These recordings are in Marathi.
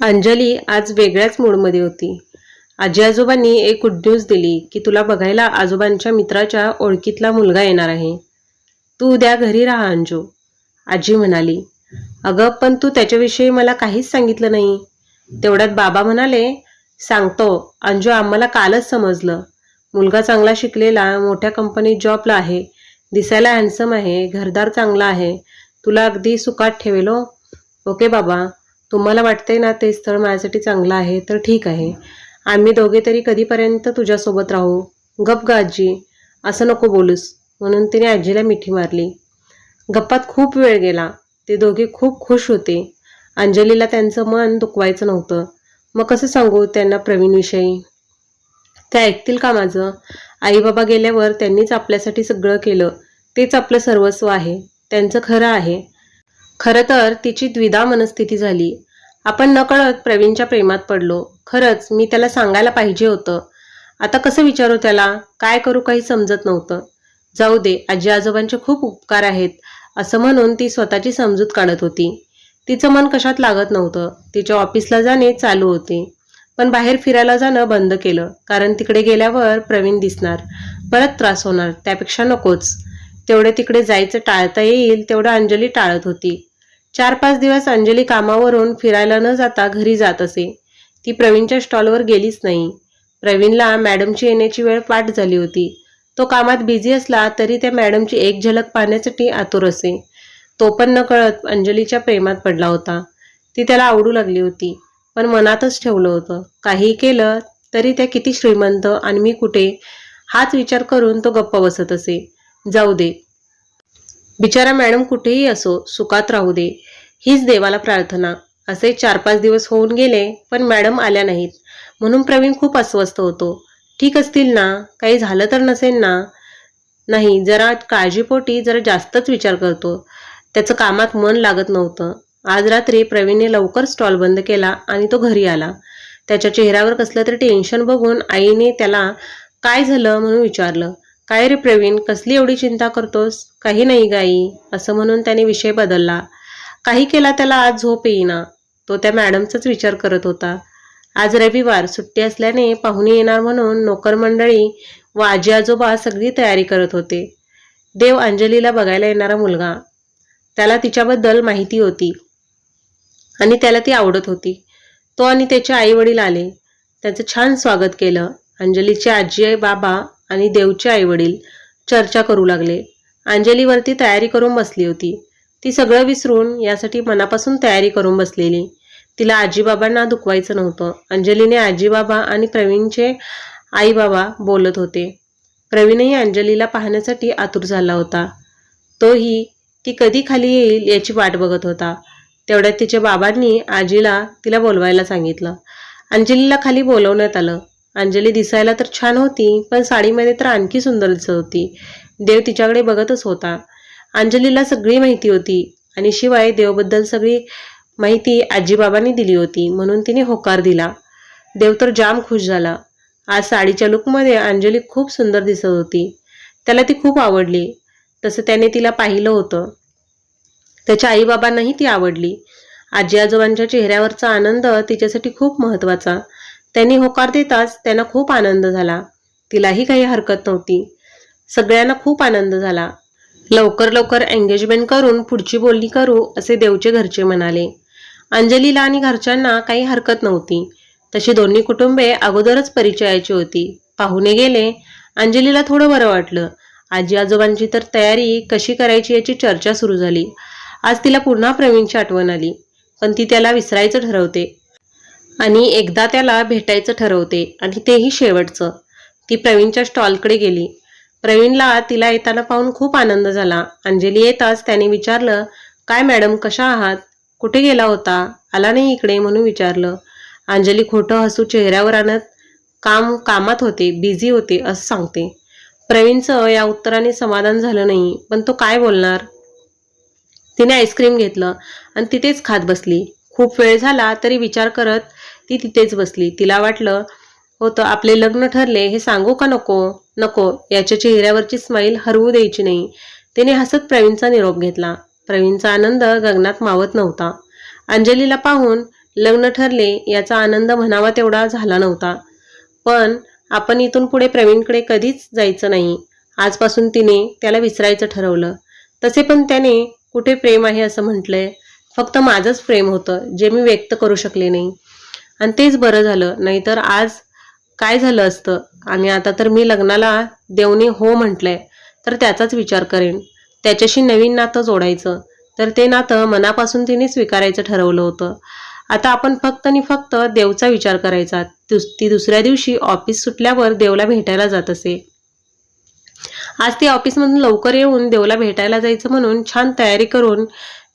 अंजली आज वेगळ्याच मूडमध्ये होती. आजी आजोबांनी एक गुड न्यूज दिली की तुला बघायला आजोबांच्या मित्राच्या ओळखीतला मुलगा येणार आहे. तू उद्या घरी राहा अंजू. आजी म्हणाली. अगं पण तू त्याच्याविषयी मला काहीच सांगितलं नाही. तेवढ्यात बाबा म्हणाले, सांगतो अंजू, आम्हाला कालच समजलं. मुलगा चांगला शिकलेला, मोठ्या कंपनीत जॉबला आहे, दिसायला हँडसम आहे, घरदार चांगला आहे, तुला अगदी सुखात ठेवेल हो. ओके बाबा, तुम्हाला वाटतंय ना ते स्थळ माझ्यासाठी चांगलं आहे तर ठीक आहे. आम्ही दोघे तरी कधीपर्यंत तुझ्यासोबत राहू. गप ग आजी, असं नको बोलूस, म्हणून तिने आजीला मिठी मारली. गप्पात खूप वेळ गेला. ते दोघे खूप खुश होते. अंजलीला त्यांचं मन दुखवायचं नव्हतं. मग कसं सांगू त्यांना प्रवीणविषयी? ते ऐकतील का माझं? आई बाबा गेल्यावर त्यांनीच आपल्यासाठी सगळं केलं. तेच आपलं सर्वस्व आहे. त्यांचं खरं आहे. खरं तर तिची द्विधा मनस्थिती झाली. आपण नकळत प्रवीणच्या प्रेमात पडलो. खरंच मी त्याला सांगायला पाहिजे होतं. आता कसं विचारू त्याला? काय करू काही समजत नव्हतं. जाऊ दे, आजी आजोबांचे खूप उपकार आहेत असं म्हणून ती स्वतःची समजूत काढत होती. तिचं मन कशात लागत नव्हतं. तिच्या ऑफिसला जाणे चालू होते, पण बाहेर फिरायला जाणं बंद केलं. कारण तिकडे गेल्यावर प्रवीण दिसणार, परत त्रास होणार, त्यापेक्षा नकोच. तेवढे तिकडे जायचं टाळता येईल तेवढं अंजली टाळत होती. 4-5 दिवस अंजली कामावरून फिरायला न जाता घरी जात असे. ती प्रवीणच्या स्टॉलवर गेलीच नाही. प्रवीणला मॅडमची येण्याची वेळ पाठ झाली होती. तो कामात बिझी असला तरी त्या मॅडमची एक झलक पाहण्यासाठी आतुर असे. तो पण नकळत अंजलीच्या प्रेमात पडला होता. ती त्याला आवडू लागली होती, पण मनातच ठेवलं होतं. काहीही केलं तरी त्या किती श्रीमंत आणि मी कुठे, हाच विचार करून तो गप्प बसत असे. जाऊ दे, बिचारा मॅडम कुठेही असो, सुखात राहू दे, हीच देवाला प्रार्थना. असे 4-5 दिवस होऊन गेले, पण मॅडम आल्या नाहीत. म्हणून प्रवीण खूप अस्वस्थ होतो. ठीक असतील ना? काही झालं तर नसेल ना? नाही, जरा काळजीपोटी जरा जास्तच विचार करतो. त्याचं कामात मन लागत नव्हतं. आज रात्री प्रवीणने लवकर स्टॉल बंद केला आणि तो घरी आला. त्याच्या चेहऱ्यावर कसलं तरी टेन्शन बघून आईने त्याला काय झालं म्हणून विचारलं. काय रे प्रवीण, कसली एवढी चिंता करतोस? काही नाही गाई, असं म्हणून त्याने विषय बदलला. काही केला त्याला आज झोप येईना. तो त्या मॅडमचाच विचार करत होता. आज रविवार, सुट्टी असल्याने पाहुणे येणार म्हणून नोकर मंडळी व आजी आजोबा सगळी तयारी करत होते. देव, अंजलीला बघायला येणारा मुलगा. त्याला तिच्याबद्दल माहिती होती आणि त्याला ती आवडत होती. तो आणि त्याचे आई वडील आले. त्यांचं छान स्वागत केलं. अंजलीचे आजी बाबा आणि देवचे आई वडील चर्चा करू लागले. अंजलीवरती तयारी करून बसली होती. ती सगळं विसरून यासाठी मनापासून तयारी करून बसलेली. तिला आजीबाबांना दुखवायचं नव्हतं. अंजलीने आजीबाबा आणि प्रवीणचे आई बाबा बोलत होते. प्रवीणही अंजलीला पाहण्यासाठी आतुर झाला होता. तोही ती कधी खाली येईल याची वाट बघत होता. तेवढ्यात तिच्या बाबांनी आजीला तिला बोलवायला सांगितलं. अंजलीला खाली बोलवण्यात आलं. अंजली दिसायला तर छान होती, पण साडीमध्ये तर आणखी सुंदर दिसत होती. देव तिच्याकडे बघतच होता. अंजलीला सगळी माहिती होती आणि शिवाय देवबद्दल सगळी माहिती आजीबाबांनी दिली होती, म्हणून तिने होकार दिला. देव तर जाम खुश झाला. आज साडीच्या लुकमध्ये अंजली खूप सुंदर दिसत होती. त्याला ती खूप आवडली. तसं त्याने तिला पाहिलं होतं. त्याच्या आईबाबांनाही ती आवडली. आजी आजोबांच्या चेहऱ्यावरचा आनंद तिच्यासाठी खूप महत्वाचा. त्यांनी होकार देताच त्यांना खूप आनंद झाला. तिलाही काही हरकत नव्हती. सगळ्यांना खूप आनंद झाला. लवकर लवकर एंगेजमेंट करून पुढची बोलणी करू असे देवचे घरचे म्हणाले. अंजलीला आणि घरच्यांना काही हरकत नव्हती. तशी दोन्ही कुटुंबे अगोदरच परिचयाची होती. पाहुणे गेले. अंजलीला थोडं बरं वाटलं. आजी आजोबांची तर तयारी कशी करायची याची चर्चा सुरू झाली. आज तिला पुन्हा प्रवीणची आठवण आली, पण ती त्याला विसरायचं ठरवते आणि एकदा त्याला भेटायचं ठरवते, आणि तेही शेवटचं. ती प्रवीणच्या स्टॉलकडे गेली. प्रवीणला तिला येताना पाहून खूप आनंद झाला. अंजली येताच त्याने विचारलं, काय मॅडम, कशा आहात? कुठे गेला होता? आला नाही इकडे म्हणून विचारलं. अंजली खोटं हसू चेहऱ्यावर आणत कामात होते, बिझी होते असं सांगते. प्रवीणचं या उत्तराने समाधान झालं नाही, पण तो काय बोलणार? तिने आईस्क्रीम घेतलं आणि तिथेच खात बसली. खूप वेळ झाला तरी विचार करत ती तिथेच बसली. तिला वाटलं होतं आपले लग्न ठरले हे सांगू का नको नको, याच्या चेहऱ्यावरची स्माईल हरवू द्यायची नाही. तिने हसत प्रवीणचा निरोप घेतला. प्रवीणचा आनंद गगनात मावत नव्हता. अंजलीला पाहून लग्न ठरले याचा आनंद म्हणावा तेवढा झाला नव्हता. पण आपण इथून पुढे प्रवीणकडे कधीच जायचं नाही. आजपासून तिने त्याला विसरायचं ठरवलं. तसे पण त्याने कुठे प्रेम आहे असं म्हटलंय. फक्त माझंच प्रेम होतं जे मी व्यक्त करू शकले नाही. आणि तेच बरं झालं, नाहीतर आज काय झालं असतं. आणि आता तर मी लग्नाला देवने हो म्हटलंय तर त्याचाच विचार करेन. त्याच्याशी नवीन नातं जोडायचं, तर ते नातं मनापासून तिने स्वीकारायचं ठरवलं होतं. आता आपण फक्त आणि फक्त देवचा विचार करायचा. ती दुसऱ्या दिवशी ऑफिस सुटल्यावर देवला भेटायला जात असे. आज ती ऑफिसमधून लवकर येऊन देवला भेटायला जायचं म्हणून छान तयारी करून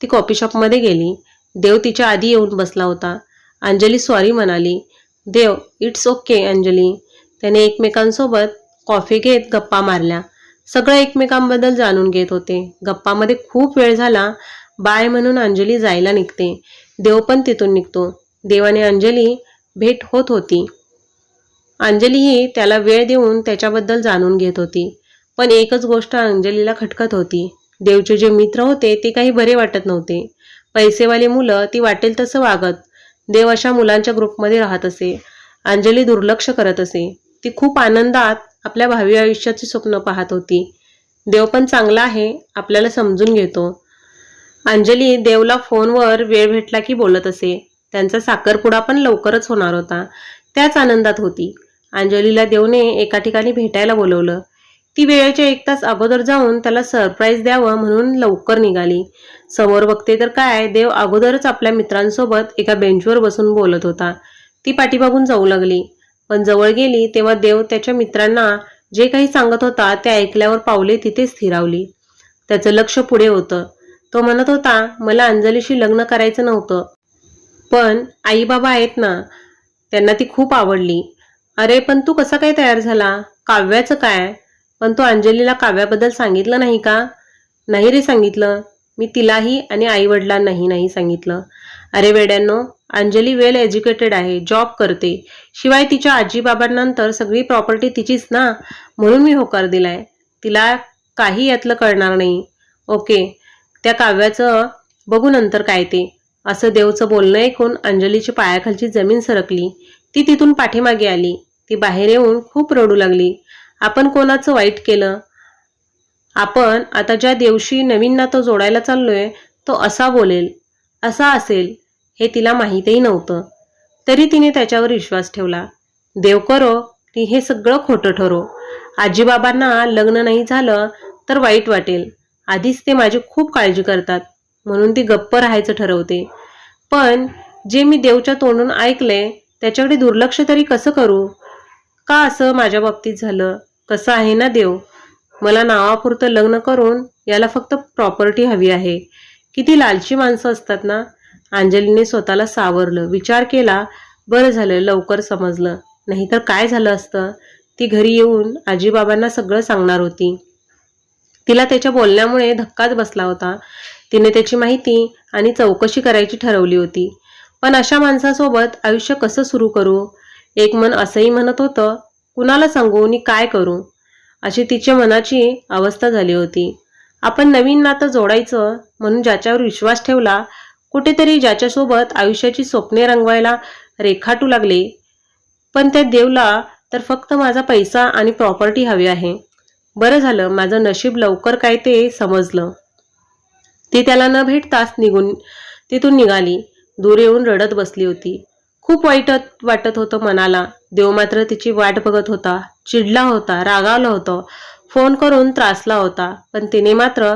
ती कॉफी शॉपमध्ये गेली. देव तिच्या आधी येऊन बसला होता. अंजली सॉरी म्हणाली. देव, इट्स ओके अंजली. त्याने एकमेकांसोबत कॉफी घेत गप्पा मारल्या. सगळं एकमेकांबद्दल जाणून घेत होते. गप्पामध्ये खूप वेळ झाला. बाय म्हणून अंजली जायला निघते. देव पण तिथून निघतो. देव आणि अंजली भेट होत होती. अंजलीही त्याला वेळ देऊन त्याच्याबद्दल जाणून घेत होती. पण एकच गोष्ट अंजलीला खटकत होती. देवचे जे मित्र होते ते काही बरे वाटत नव्हते. पैसेवाली मुलं ती वाटेल तसं वागत. देव अशा मुलांच्या ग्रुपमध्ये राहत असे. अंजली दुर्लक्ष करत असे. ती खूप आनंदात आपल्या भावी आयुष्याचे स्वप्न पाहत होती. देव पण चांगला आहे, आपल्याला समजून घेतो. अंजली देवला फोनवर वेळ भेटला की बोलत असे. त्यांचा साखरपुडा पण लवकरच होणार होता. त्याच आनंदात होती. अंजलीला देवने एका ठिकाणी भेटायला बोलवलं. ती वेळेच्या 1 तास अगोदर जाऊन त्याला सरप्राईज द्यावं म्हणून लवकर निघाली. समोर बघते तर काय, देव अगोदरच आपल्या मित्रांसोबत एका बेंचवर बसून बोलत होता. ती पाठीमागून जाऊ लागली. पण जवळ गेली तेव्हा देव त्याच्या मित्रांना जे काही सांगत होता ते ऐकल्यावर पावले तिथे स्थिरावली. त्याचं लक्ष पुढे होतं. तो म्हणत होता, मला अंजलीशी लग्न करायचं नव्हतं, पण आई बाबा आहेत ना, त्यांना ती खूप आवडली. अरे पण तू कसा काय तयार झाला? काव्याचं काय? पण तू अंजलीला काव्याबद्दल सांगितलं नाही का? नाही रे सांगितलं. मी तिलाही आणि आई वडिलांनाही नाही सांगितलं. अरे वेड्यांनो, अंजली वेल एज्युकेटेड आहे, जॉब करते. शिवाय तिच्या आजी बाबांनंतर सगळी प्रॉपर्टी तिचीच ना, म्हणून मी होकार दिलाय. तिला काही यातलं कळणार नाही. ओके, त्या काव्याचं बघू नंतर काय ते. असं देवचं बोलणं ऐकून अंजलीच्या पायाखालची जमीन सरकली. ती तिथून पाठीमागे आली. ती बाहेर येऊन खूप रडू लागली. आपण कोणाचं वाईट केलं? आपण आता ज्या देवशी नवीन नातं जोडायला चाललोय तो असा बोलेल, असा असेल, हे तिला माहीतही नव्हतं. तरी तिने त्याच्यावर विश्वास ठेवला. देव करो की हे सगळं खोटं ठरो. आजीबाबांना लग्न नाही झालं तर वाईट वाटेल. आधीच ते माझी खूप काळजी करतात, म्हणून ती गप्प राहायचं ठरवते. पण जे मी देवच्या तोंडून ऐकले त्याच्याकडे दुर्लक्ष तरी कसं करू? का असं माझ्या बाबतीत झालं? कसं आहे ना देव, मला नावापुरतं लग्न करून याला फक्त प्रॉपर्टी हवी आहे. किती लालची माणसं असतात ना. अंजलीने स्वतःला सावरलं. विचार केला. बरं झालं लवकर समजलं, नाहीतर काय झालं असतं. ती घरी येऊन आजीबाबांना सगळं सांगणार होती. तिला त्याच्या बोलण्यामुळे धक्काच बसला होता. तिने त्याची माहिती आणि चौकशी करायची ठरवली होती. पण अशा माणसासोबत आयुष्य कसं सुरू करू? एक मन असंही म्हणत होतं, कुणाला सांगू आणि काय करू, अशी तिच्या मनाची अवस्था झाली होती. आपण नवीन नातं जोडायचं म्हणून ज्याच्यावर विश्वास ठेवला, कुठेतरी ज्याच्यासोबत आयुष्याची स्वप्ने रंगवायला रेखाटू लागले, पण त्या देवला तर फक्त माझा पैसा आणि प्रॉपर्टी हवी आहे. बरं झालं माझं नशीब लवकर काय ते समजलं. ती त्याला न भेटताच तिथून निघाली. दूर येऊन रडत बसली होती. खूप वाईट वाटत होतं मनाला. देव मात्र तिची वाट बघत होता. चिडला होता, रागावला होता, फोन करून त्रासला होता. पण तिने मात्र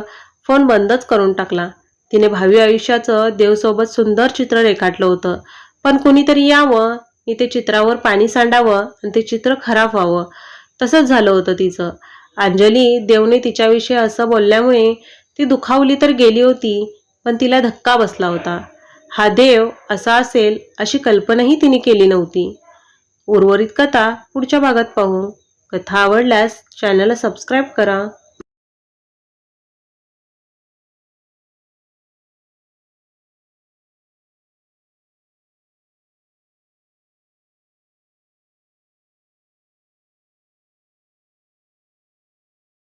फोन बंदच करून टाकला. तिने भावी आयुष्याचं देवसोबत सुंदर चित्र रेखाटलं होतं. पण कुणीतरी यावं आणि ते चित्रावर पाणी सांडावं आणि ते चित्र खराब व्हावं. तसंच झालं होतं तिचं. अंजली देवने तिच्याविषयी असं बोलल्यामुळे ती दुखावली तर गेली होती, पण तिला धक्का बसला होता. हा देव असा असेल अशी कल्पनाही तिने केली नव्हती. उर्वरित कथा पुढच्या भागात पाहू. कथा आवडल्यास चॅनलला सबस्क्राईब करा.